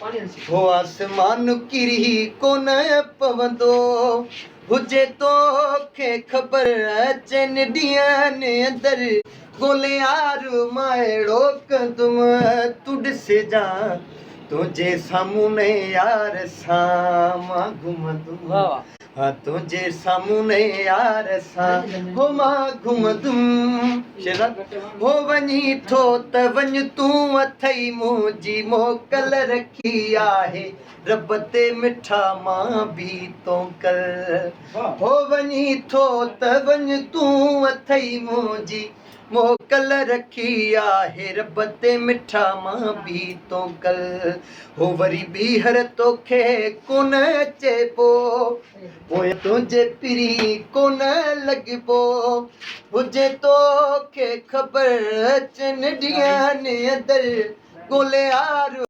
हो आसमान किरी कोन पवंदो हुजे तो खे ख़बर अचन ॾींहं ने अंदर गोले यार माएड़ो कंदुम तू ॾिसे जा तुझे सामने यार सामा घुमंदुम हाँ तुझे सामने यार सा हो मां घुमंदुम हो वञी थो त वञ तूं अथई मुंहिंजी मोकल रखी आहे रब ते मिठा मां भी तो कर हो वञी थो त वञ तूं अथई मुंहिंजी मोकल रखी आहे रब ते मिठा मां भी तो कर हो वरी ॿीहर तोखे कोन अचे पोइ तुंहिंजे पिरी कोन लॻबो हुजे तोखे ख़बर अचनि ॾींहं ने अंदर गोले यार